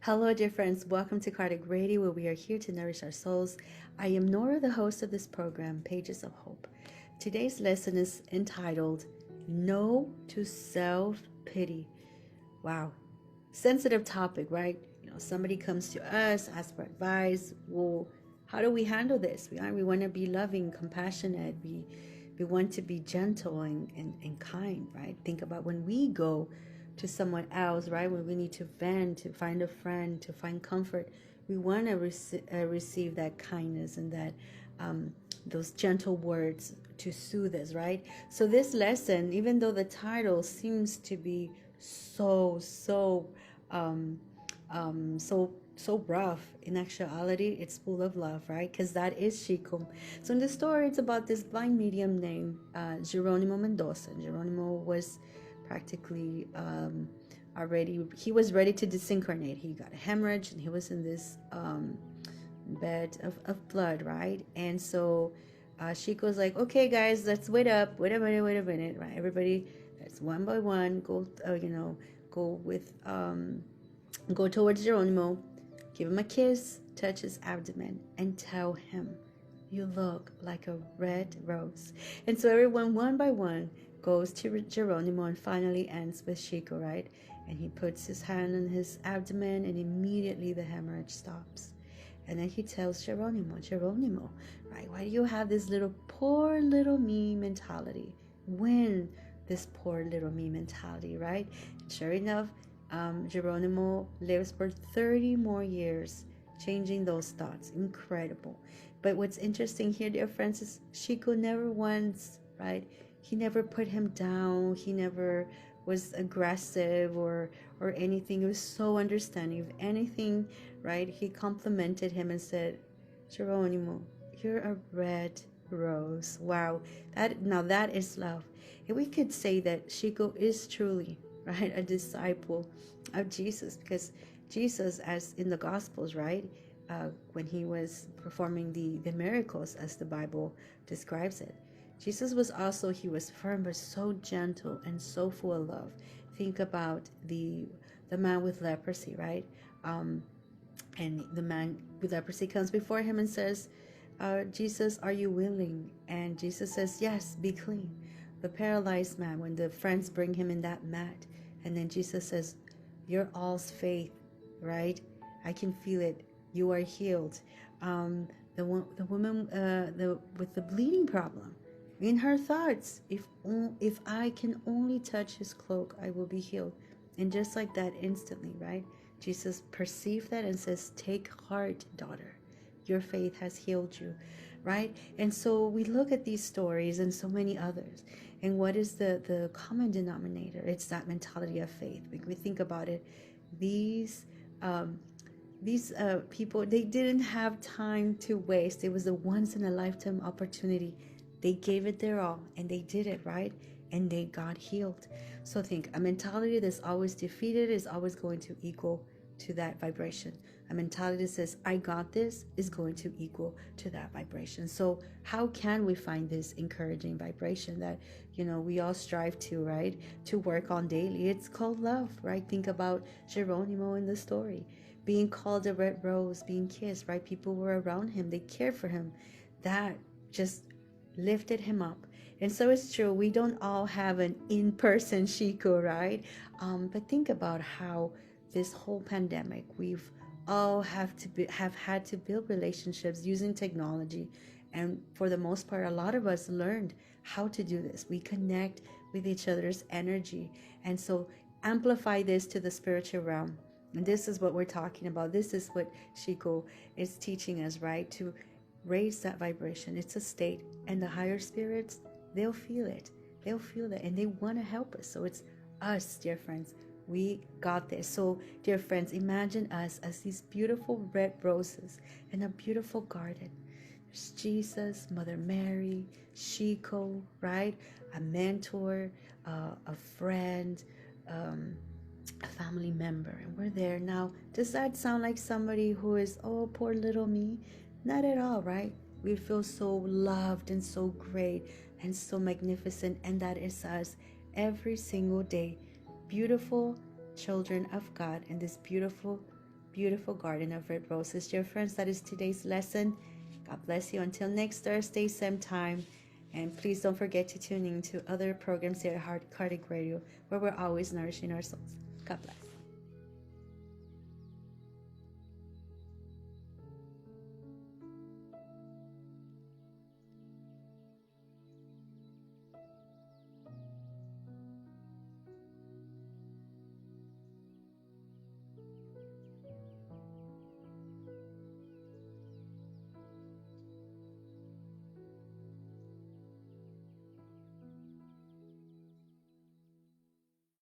Hello, dear friends. Welcome to Kardec Radio, where we are here to nourish our souls. I am Norah, the host of this program, Pages of Hope. Today's lesson is entitled No to Self Pity. Wow. Sensitive topic, right? Somebody comes to us, asks for advice. Well, how do we handle this? We want to be loving, compassionate. We want to be gentle and kind, right? Think about when we go to someone else, right? When we need to vent, to find a friend, to find comfort, we want to receive that kindness and that those gentle words to soothe us, right? So this lesson, even though the title seems to be um, so rough, in actuality it's full of love, right? Because that is Chico. So in the story, it's about this blind medium named Geronimo Mendoza. Geronimo was practically he was ready to disincarnate. He got a hemorrhage and he was in this bed of blood, right? And so Chico's like, okay guys, let's wait a minute, right? Everybody, let's one by one go go with go towards Geronimo, give him a kiss, touch his abdomen, and tell him, you look like a red rose. And so everyone, one by one, goes to Geronimo and finally ends with Chico, right? And he puts his hand on his abdomen, and immediately the hemorrhage stops. And then he tells Geronimo, right? Why do you have this poor little me mentality? When this poor little me mentality, right? Sure enough, Geronimo lives for 30 more years, changing those thoughts. Incredible. But what's interesting here, dear friends, is Chico never once, right? He never put him down. He never was aggressive or anything. He was so understanding. If anything, right, he complimented him and said, Geronimo, you're a red rose. Wow. That is love. And we could say that Chico is truly, right, a disciple of Jesus, because Jesus, as in the Gospels, right, when he was performing the miracles as the Bible describes it, Jesus was also, he was firm but so gentle and so full of love. Think about the man with leprosy, right? And the man with leprosy comes before him and says, Jesus, are you willing? And Jesus says, yes, be clean. The paralyzed man, when the friends bring him in that mat, and then Jesus says, you're all's faith, right? I can feel it. You are healed. The woman with the bleeding problem, in her thoughts, if I can only touch his cloak, I will be healed. And just like that, instantly, right? Jesus perceived that and says, take heart, daughter. Your faith has healed you, right? And so we look at these stories and so many others. And what is the common denominator? It's that mentality of faith. When we think about it, these people, they didn't have time to waste. It was a once in a lifetime opportunity. They gave it their all and they did it, right? And they got healed. So think, a mentality that's always defeated is always going to equal to that vibration. A mentality that says, I got this, is going to equal to that vibration. So how can we find this encouraging vibration that, we all strive to, right? To work on daily. It's called love, right? Think about Geronimo in the story. Being called a red rose, being kissed, right? People were around him. They cared for him. That just lifted him up. And so it's true, we don't all have an in-person Chico, right? But think about how this whole pandemic, we've all have had to build relationships using technology. And for the most part, a lot of us learned how to do this. We connect with each other's energy. And so amplify this to the spiritual realm. And this is what we're talking about. This is what Chico is teaching us, right? To raise that vibration. It's a state. And the higher spirits, they'll feel it. They'll feel it. And they want to help us. So it's us, dear friends. We got this. So, dear friends, imagine us as these beautiful red roses in a beautiful garden. There's Jesus, Mother Mary, Chico, right? A mentor, a friend, a family member. And we're there. Now, does that sound like somebody who is, oh, poor little me? Not at all, right? We feel so loved and so great and so magnificent. And that is us every single day. Beautiful children of God in this beautiful beautiful garden of red roses. Dear friends, that is today's lesson. God bless you. Until next Thursday, same time. And please don't forget to tune in to other programs here at Kardec Radio, where we're always nourishing our souls. God bless.